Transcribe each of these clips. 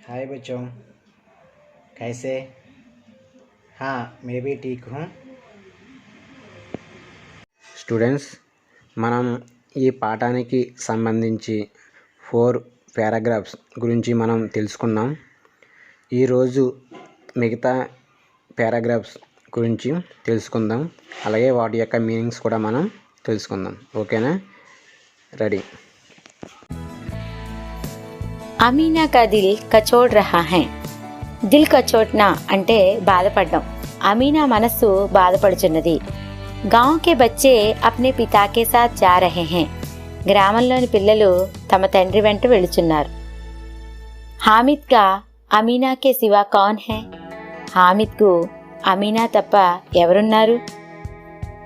हाय बच्चों, कैसे? हाँ, मैं भी ठीक हूँ। స్టూడెంట్స్, మనం ఈ పాఠానికి సంబంధించి 4 పారాగ్రాఫ్స్ గురించి మనం తెలుసుకున్నాం. ఈరోజు మిగతా పారాగ్రాఫ్స్ గురించి తెలుసుకుందాం. అలాగే వాటి యొక్క మీనింగ్స్ కూడా మనం తెలుసుకుందాం. ఓకేనా? రెడీ. అమీనా కా దిల్ కచోడ్ రహా హై. దిల్ కచోట్నా అంటే బాధపడ్డం. అమీనా మనస్సు బాధపడుచున్నది. గాంవ్ కే బచ్చే అప్నే పితా కే సాత్ జా రహే హై. గ్రామంలోని పిల్లలు తమ తండ్రి వెంట వెళుచున్నారు. హామిద్ కా అమీనా కే సివా కౌన్ హై. హామిద్ కు అమీనా తప్ప ఎవరున్నారు?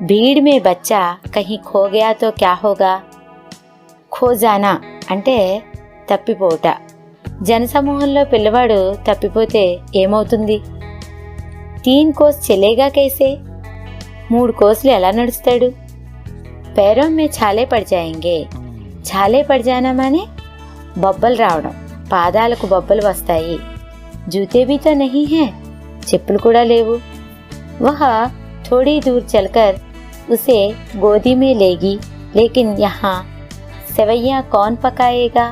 భీడ్ మే బచ్చా కहीं ఖో గయా తో క్యా హోగా. ఖో జానా అంటే తప్పిపోవుట. జనసమూహంలో పిల్లవాడు తప్పిపోతే ఏమవుతుంది? 3 కోస్ చలేగా కైసే. 3 కోసులు ఎలా నడుస్తాడు? पैरों में छाले पड़ जाएंगे. छाले पड़ जाना माने బొబ్బలు రావడం. పాదాలకు బొబ్బలు వస్తాయి. జూతే भी तो नहीं हैं. చెప్పులు కూడా లేవు. वह थोड़ी दूर चलकर उसे गोदी में लेगी, लेकिन यहाँ सेवैयाँ कौन पकाएगा.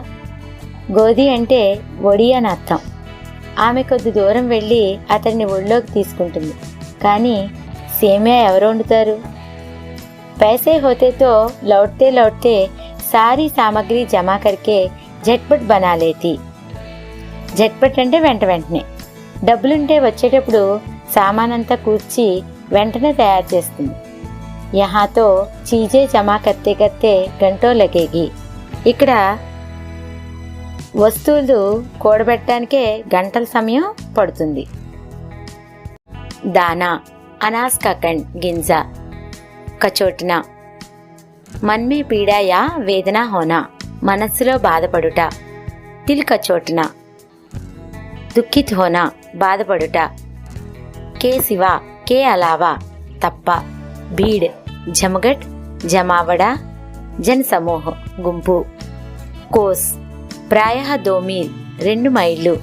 గోధి అంటే ఒడి అని అర్థం. ఆమె కొద్ది దూరం వెళ్ళి అతన్ని ఒళ్ళోకి తీసుకుంటుంది. కానీ సేమియా ఎవరు వండుతారు? पैसे होते तो लौटते लौटते सारी सामग्री जमा करके झटपट बना लेती. झटपट అంటే వెంట వెంటనే. డబ్బులుంటే వచ్చేటప్పుడు సామానంతా కూర్చి వెంటనే తయారు చేస్తుంది. यहाँ तो चीजें जमा करते करते घंटों लगेगी. ఇక్కడ వస్తువులు కూడబెట్టడానికే గంటల సమయం పడుతుంది. దానా అనాస్ కా కండ్ గింజ. కచోట్నా మన్ మే పీడా యా వేదన హోనా. మనస్సులో బాధపడుట. దిల్ కచోట్నా దుఃఖిత్ హోనా బాధపడుట. కే సివా కే అలావా తప్ప. భీడ్ జమగట్ జమావడ. జన్ సమూహ గుంపు. కోస్ ప్రాయః 2 మీల్ 2 మైళ్ళు.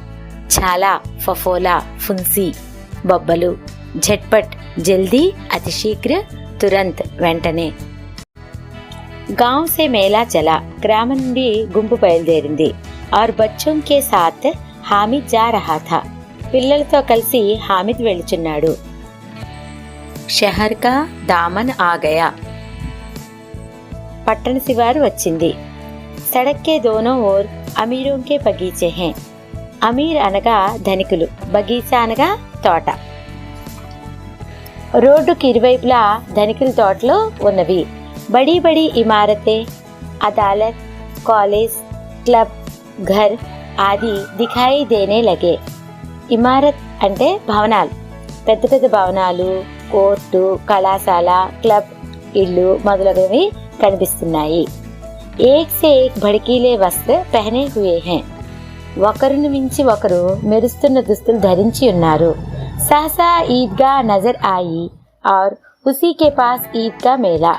చాలా ఫఫోలా ఫున్సీ బొబ్బలు. झटपट जल्दी अति शीघ्र तुरंत వెంటనే. गांव से मेला चला. గ్రామం నుండి గుంపు బయలుదేరింది. और बच्चों के साथ हामिद जा रहा था. పిల్లలతో కలిసి హామిద్ వెళ్తున్నాడు. शहर का दामन आ गया. పట్టణ శివారు వచ్చింది. सड़क के दोनों ओर అమీరోं के బగీచే हैं. అమీర్ అనగా ధనికులు, బగీచా అనగా తోట. రోడ్డుకి ఇరువైపులా ధనికుల తోటలు ఉన్నవి. బడీ బడీ ఇమారతే, అదాలత్, కాలేజ్, క్లబ్, ఘర్ ఆది దిఖాయి దేనే లగే. ఇమారత్ అంటే భవనాలు, పెద్ద పెద్ద భవనాలు, కోర్టు, కళాశాల, క్లబ్, ఇళ్ళు మొదలగునవి కనిపిస్తున్నాయి. ఏక్ సే ఏక్ భड़कीले వస్త్ర పహనే హుయే హై. ఒకరిని మించి ఒకరు మెరుస్తున్న దుస్తులు ధరించి ఉన్నారు. सहसा ईदगाह नजर आई और उसी के पास ईद का मेला.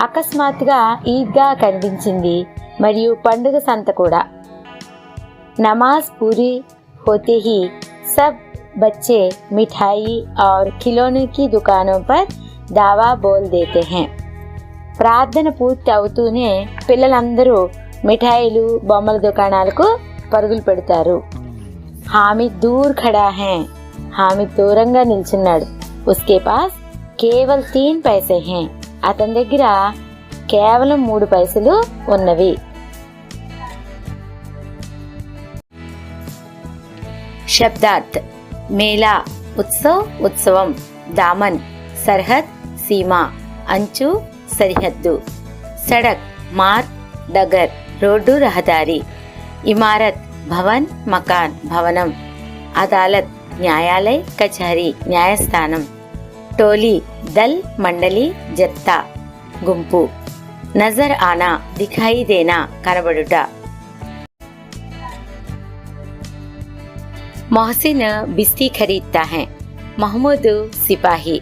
అకస్మాత్తుగా ఈద్గా కనిపించింది మరియు పండుగ సంత కూడా. नमाज पूरी होते ही सब बच्चे मिठाई और खिलौने की दुकानों पर दावा बोल देते हैं. ప్రార్థన పూర్తి అవుతూనే పిల్లలందరూ మిఠాయిలు బొమ్మల దుకాణాలకు పరుగులు పెడతారు. హామిద్ దూర్ ఖడా హై. హామిద్ దూరంగా నిల్చున్నాడు. ఉస్కే పాస్ కేవల్ 3 పైసే హై. అతని దగ్గర కేవలం 3 పైసలు ఉన్నవి. శబ్దార్థ్. మేళా ఉత్సవ్ ఉత్సవం. దామన్ సర్హద్ సీమా అంచు సరిహద్దు. సడక్ మార్గ్ డగర్ రోడ్డు రహదారి. ఇమారత్ భవన్ మకాన్ భవనం. అదాలత్ న్యాయాలయ కచహరీ న్యాయస్థానం. టోలీ దల్ మండలి జత్తా గుంపు. నజర్ ఆనా దిఖాయి దేనా కనబడుట. मोहसिन बिस्ती खरीदता है. महमूद सिपाही,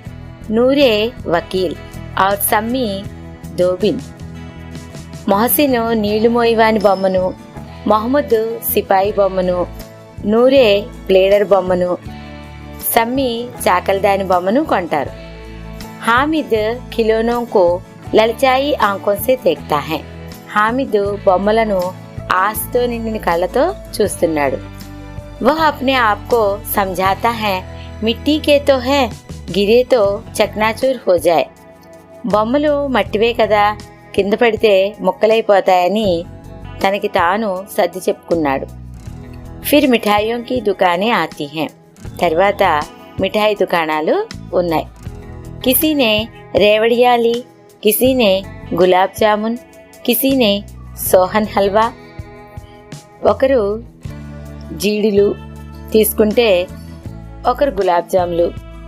नूरे वकील और सम्मी దోబిన్. మొహసిన్ నీళ్లు మోయివాని బొమ్మను, మహమ్మద్ సిపాయి బొమ్మను, నూరే ప్లేడర్ బొమ్మను, సమ్మి చాకల్దాని బొమ్మను కొంటారు. హామిద్ ఖిలోనోं को లలచాయి ఆంఖోं से देखता है. హామిద్ బొమ్మలను ఆశతో నిండిన కళ్ళతో చూస్తున్నాడు. वह अपने आप को समझाता है, मिट्टी के तो है, गिरे तो चकनाचूर हो जाए. బొమ్మలు మట్టివే కదా, కింద పడితే ముక్కలైపోతాయని తనకి తాను సర్ది చెప్పుకున్నాడు. ఫిర్ మిఠాయియోं की दुकानें आती हैं. తర్వాత మిఠాయి దుకాణాలు ఉన్నాయి. किसी ने रेवड़ियाँ ली, किसी ने गुलाब जामुन, किसी ने सोहन हलवा. ఒకరు జీడిలు తీసుకుంటే ఒకరు గులాబ్ జాములు,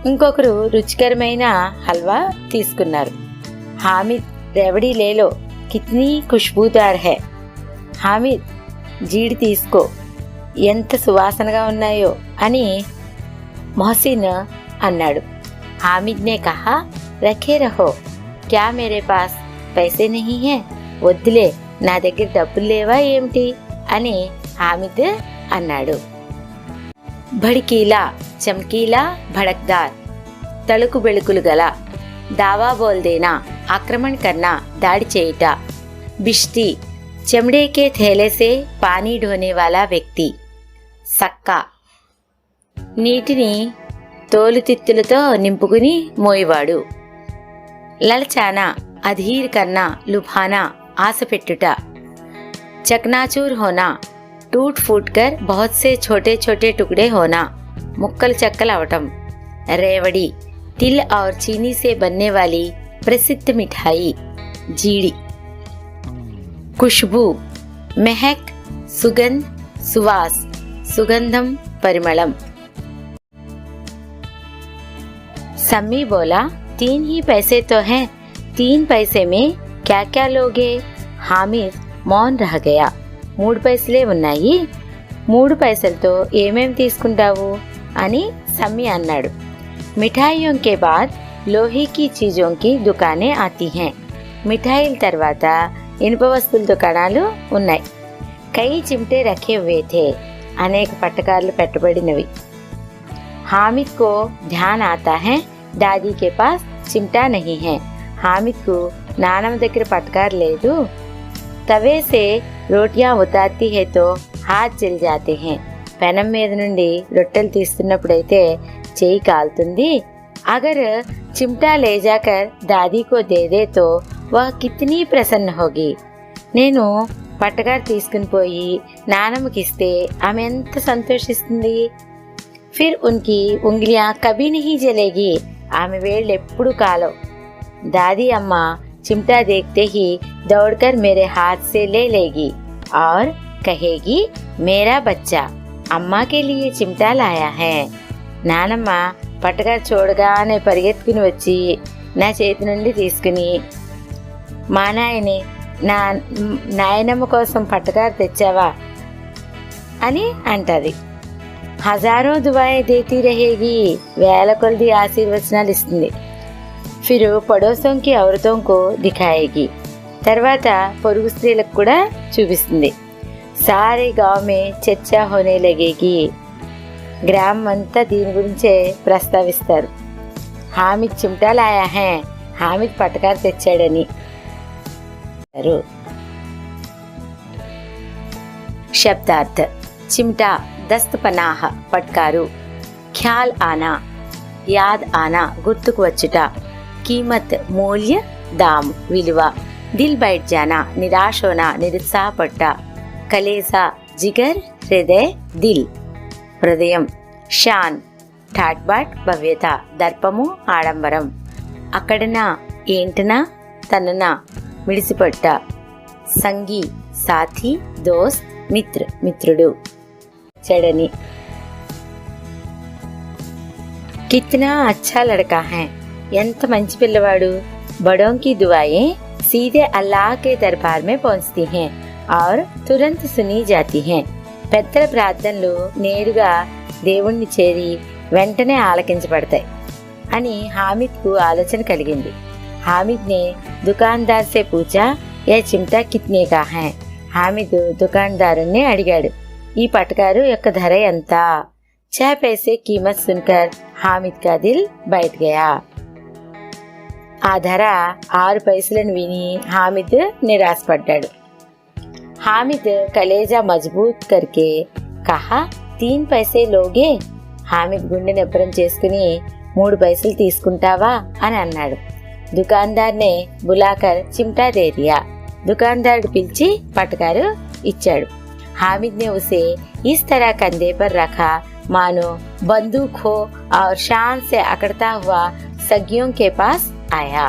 ఇంకొకరు రుచికరమైన హల్వా తీసుకున్నారు. హామిద్ रेवड़ी ले लो, कितनी खुशबूदार है. హామిద్ జీడి తీసుకో, ఎంత సువాసనగా ఉన్నాయో అని మొహసిన్ అన్నాడు. హామిద్ నే కహా, రఖే రహో, క్యా మేరే పాస్ పైసే నహీ హై, వద్దులే నా దగ్గర డబ్బులు లేవా ఏమిటి అని హామిద్ అన్నాడు. భడికీలా, చమ్కీలా, భడక్దార్, తళుకు బెళుకులు గల, దావా బోల్దేనా, ఆక్రమణ కన్నా, దాడి చేయుట. బిష్తి, चमड़े के थैले से पानी ढोने वाला व्यक्ति. సక్కా, నీటిని తోలుతిత్తులతో నింపుకుని మోయివాడు. లలచానా, అధీర్ కన్నా, లుభానా, ఆశ పెట్టుట. చక్నాచూర్ హోనా, टूट फूट कर बहुत से छोटे छोटे टुकड़े होना, मुक्कल चक्कल अवटम. रेवड़ी, तिल और चीनी से बनने वाली प्रसिद्ध मिठाई. जीड़ी. खुशबू, महक, सुगंध, सुवास, सुगंधम, परिमलम. सम्मी बोला, 3 ही पैसे तो हैं, 3 पैसे में क्या क्या लोगे. హామిద్ మౌన్ రహ గయా. 3 పైసలే ఉన్నాయి, 3 పైసలతో ఏమేం తీసుకుంటావు అని సమ్మి అన్నాడు. మిఠాయియోं के बाद लोहे की चीजों की दुकानें आती हैं. మిఠాయిల తర్వాత ఇనుప వస్తువుల దుకాణాలు ఉన్నాయి. కై చిమ్టే రఖే హుए थे, అనేక పట్టకార్లు పెట్టబడినవి. హామిద్ को ध्यान आता है, दादी के पास चिमटा नहीं है. హామిద్ కు నానమ్మ దగ్గర పట్టకారు లేదు. तवे से रोटियां उतारती है तो हाथ जल जाते हैं. పెనం మీద నుండి రొట్టెలు తీస్తున్నప్పుడైతే చేయి కాలుతుంది. అగర్ చిమ్టా ले जाकर दादी को दे दे तो वह कितनी प्रसन्न होगी. నేను పట్టకారు తీసుకుని పోయి నానమ్మకిస్తే ఆమె ఎంత సంతోషిస్తుంది. फिर उनकी उंगलियां कभी नहीं जलेगी, ఆమె వేళ్ళు ఎప్పుడు కాలవు. दादी अम्मा चिमटा देखते ही दौड़कर मेरे हाथ से ले लेगी और कहेगी, मेरा बच्चा अम्मा के लिए चिमटा लाया है. నానమ్మ పట్టకారు చూడగానే పరిగెత్తుకుని వచ్చి నా చేతి నుండి తీసుకుని, మా నాయనమ్మ కోసం పట్టకారు తెచ్చావా అని అంటది. హజారో దువాయే దేతీ రహేగి, వేల కొలది ఆశీర్వచనాలు ఇస్తుంది. ఫిర్ పడోసోం కి ఔరతోం కో దిఖాయేగి, తర్వాత పొరుగు స్త్రీలకు కూడా చూపిస్తుంది. సారే గావ్ మే చర్చా హోనే లగేగి, గ్రామం అంతా దీని గురించే ప్రస్తావిస్తారు. హామిద్ చిమ్టా లాయా హై, హామిద్ పట్టకారు తెచ్చాడని. శబ్దార్థ. చిమ్టా దస్త్ పనాహ, పట్కారు. ఖ్యాల్ ఆనా, యాద్ ఆనా, గుర్తుకు వచ్చుట. कीमत, मूल्य, दाम, विలువ. दिल बैठ जाना, निराश होना, निरुत्साहपट्टा. कलेजा, जिगर, हृदय, दिल, हृदయం. शान, ठाटबाट, भव्यత, దర్పము, ఆడంబరం. అక్కడనా, ఏంటనా, తననా, మిడిసిపట్ట. సంగి, సాథీ, దోస్త్, మిత్ర, మిత్రుడు. చెడని. कितना अच्छा लड़का है, ఎంత మంచి పిల్లవాడు. बड़ों की दुआएं सीधे अल्लाह के दरबार में पहुंचती हैं और तुरंत सुनी जाती हैं. పెద్దల ప్రార్థనలు నేరుగా దేవుణ్ణి చేరి వెంటనే ఆలకించబడతాయి అని హామిద్కు ఆలోచన కలిగింది. హామిద్ ने दुकानदार से पूछा, यह चिमटा कितने का है. హామిద్ దుకాణదారుని అడిగాడు, ఈ పటకారు యొక్క ధర ఎంత? 6 पैसे कीमत सुनकर हामिद का दिल बैठ गया. ఆ ధర 6 పైసలను విని హామిద్ నిరాశపడ్డాడు. హామిద్ కలేజా మజబూత్ కర్కే కహా 3 पैसे లోగే. హామిద్ గుండె నిబ్బరం చేసుకుని 3 పైసలు తీసుకుంటావా అని అన్నాడు. దుకాందార్నే బులాకర్ చిమ్టా దే దియా. దుకాందారుడు పిలిచి పటకారు ఇచ్చాడు. हामिद ने उसे इस तरह कंधे पर रखा मानो बंदूक हो और शान से अकड़ता हुआ सगियों के पास आया.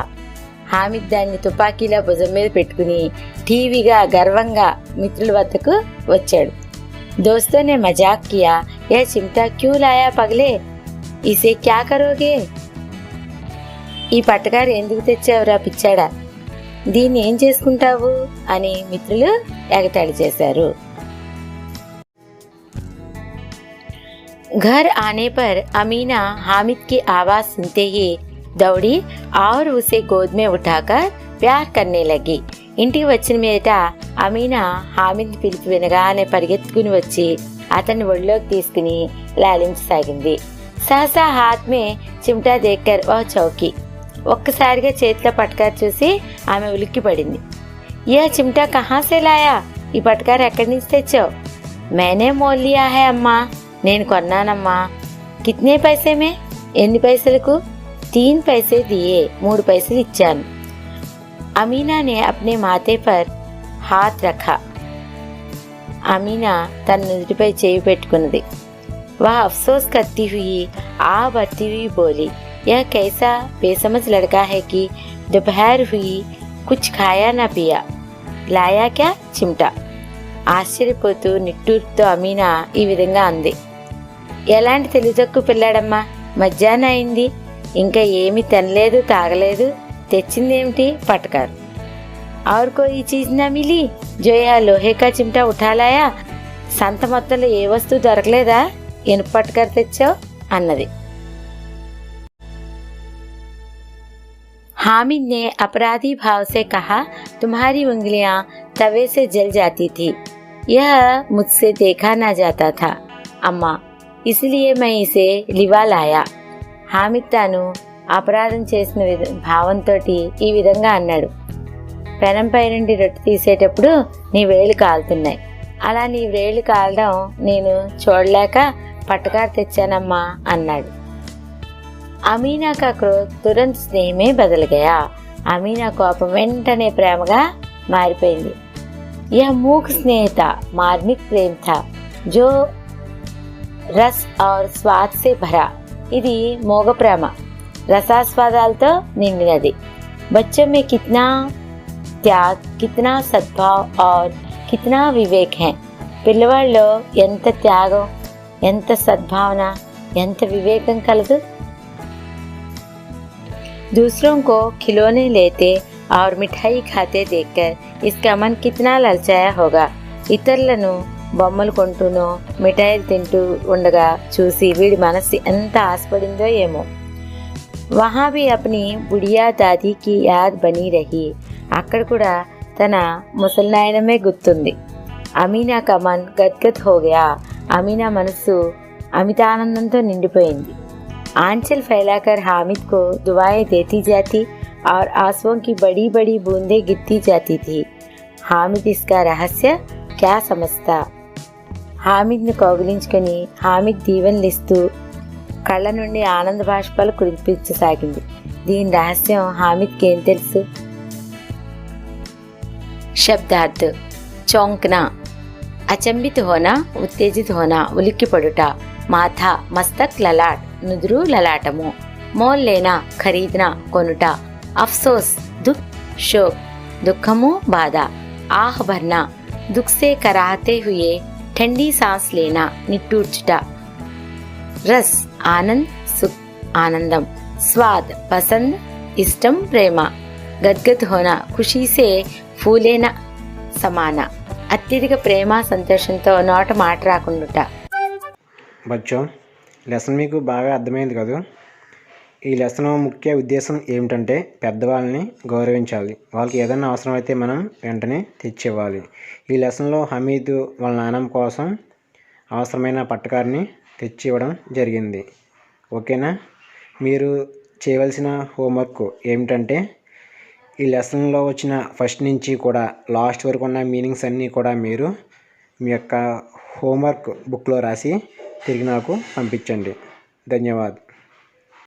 హామిద్ దాన్ని తుపాకీలా భుజం మీద పెట్టుకుని టీవీగా గర్వంగా మిత్రుల వద్దకు వచ్చాడు. दोस्तों ने मजाक किया, यह चिमटा क्यों लाया पगले, इसे क्या करोगे? ఈ పట్టకారు ఎందుకు తెచ్చావురా పిచ్చాడా, దీన్ని ఏం చేసుకుంటావు అని మిత్రులు ఎగతాళి చేశారు. घर आने पर अमीना हामिद की आवाज सुनते ही दौड़ी और उसे गोद में उठाकर प्यार करने लगी. ఇంటికి వచ్చిన మీదట అమీనా హామిద్ పిలుపు వినగానే పరిగెత్తుకుని వచ్చి అతన్ని ఒళ్ళోకి తీసుకుని లాలించసాగింది. సహసా హాత్ మే చిమ్టా దేక్కర్ ఓ చౌకీ. ఒక్కసారిగా చేతిలో పటకారు చూసి ఆమె ఉలిక్కిపడింది. యా చిమ్టా కహా సే లాయా, ఈ పటకారు ఎక్కడి నుంచి తెచ్చావు? మేనే మోల్ లియా హై అమ్మా, నేను కొన్నానమ్మా. కిత్నే పైసే మే, ఎన్ని పైసలకు? 3 पैसे దియే, 3 పైసలు ఇచ్చాను. అమీనా నే అప్నే మాతే పర్ హాత్ రఖా. అమీనా తన నుదుటిపై చేయి పెట్టుకున్నది. వహ అఫ్సోస్ కర్తీ హుయి ఆ భర్తీ హుయి బోలి, యహ కైసా బేసమజ్ లడ్కా హై కి దోపహర్ హుయి కుచ్ ఖాయా నా పియా, లాయా క్యా చిమ్టా. ఆశ్చర్యపోతూ నిట్టూర్తో అమీనా ఈ విధంగా అంది. ఎలాంటి తెలివితక్కువ పిల్లాడమ్మా, మధ్యాహ్నం అయింది, ఇంకా ఏమీ తినలేదు తాగలేదు, తెచ్చిందేమిటి పటకారు. और कोई चीज ना मिली जो यह लोहे का चिमटा उठा लाया, సంత మొత్తంలో ఏ వస్తువు దొరకలేదా, ఇనుప పటకారు తెచ్చావు అన్నది. हामिद ने अपराधी भाव से कहा, तुम्हारी उंगलियां तवे से जल जाती थी, यह मुझसे देखा ना जाता था अम्मा, इसलिए मैं इसे लिवा लाया. హామిద్ తాను అపరాధం చేసిన భావంతో ఈ విధంగా అన్నాడు. పెనంపై నుండి రొట్టె తీసేటప్పుడు నీ వేళ్ళు కాలుతున్నాయి, అలా నీ వేళ్ళు కాలడం నేను చూడలేక పటకారు తెచ్చానమ్మా అన్నాడు. అమీనా కా క్రోధ్ తురంత్ స్నేహమే బదల్ గయా. అమీనా కోపం వెంటనే ప్రేమగా మారిపోయింది. యహ మూక్ స్నేహ థా, మార్మిక్ ప్రేమ్ థా, జో రస్ ఔర్ స్వాద్ సే భరా. ఇది మోగ ప్రేమ, రసాస్వాదాలతో నిండినది. బచ్చోं में कितना त्याग, कितना सद्भाव और कितना विवेक है. పిల్లవాళ్ళలో ఎంత త్యాగం, ఎంత సద్భావన, ఎంత వివేకం కలదు. दूसरों को खिलौने लेते और मिठाई खाते देखकर इसका मन कितना ललचाया होगा. ఇతరులను బొమ్మలు కొంటూనో మిఠాయిలు తింటూ ఉండగా చూసి వీడి మనస్సు ఎంత ఆశపడిందో ఏమో. వహా భీ అప్ని బుడియా దాదీ కి యాద్ బనీ రహీ. అక్కడ కూడా తన ముసలినాయనమే గుర్తుంది. అమీనా కా మన్ గద్గద్ హో గయా. అమీనా మనస్సు అమితానందంతో నిండిపోయింది. आंचल फैलाकर हामिद को दुआएं देती जाती और आंसुओं की बड़ी बड़ी बूंदें गिरती जाती थी. हामिद इसका रहस्य क्या समझता. హామిద్ను కౌగిలించుకొని హామిద్ దీవెనలిస్తూ కళ్ళ నుండి ఆనంద బాష్పాలు కురిపించసాగింది. దీని రహస్యం హామిద్కి ఏం తెలుసు. శబ్దార్థ్ చౌంక్నా, అచంబిత్ హోనా, ఉత్తేజిత్ హోనా, ఉలిక్కిపడుట. మాథా మస్తక్ లలాట్, నుదురు లలాటము. మోల్ లేనా ఖరీద్నా కొనుట. అఫ్సోస్ దుఃఖ్ శోక్, దుఃఖము బాధ. ఆహ్ భర్నా దుఃఖ్ సే కరాహతే హుయే ठंडी सांस लेना, निట్టూర్చుట. रस आनंद सुख आनंदम. स्वाद पसंद इष्टम प्रेम. गदगद होना खुशी से फूलेना సమాన. అత్యధిక ప్రేమ సంతోషంతో నోట మాట రాకుండుట. బచ్చో, లెసన్ మీకు బాగా అర్థమైంది కదా. ఈ లెసన్ ముఖ్య ఉద్దేశం ఏమిటంటే పెద్దవాళ్ళని గౌరవించాలి, వాళ్ళకి ఏదైనా అవసరం అయితే మనం వెంటనే తెచ్చివ్వాలి. ఈ లెసన్లో హమీద్ వాళ్ళ నాన్నమ్మ కోసం అవసరమైన పట్టకారిని తెచ్చి ఇవ్వడం జరిగింది. ఓకేనా? మీరు చేయవలసిన హోంవర్క్ ఏమిటంటే ఈ లెసన్లో వచ్చిన ఫస్ట్ నుంచి కూడా లాస్ట్ వరకు ఉన్న మీనింగ్స్ అన్నీ కూడా మీరు మీ యొక్క హోంవర్క్ బుక్లో రాసి తిరిగి నాకు పంపించండి. ధన్యవాదాలు.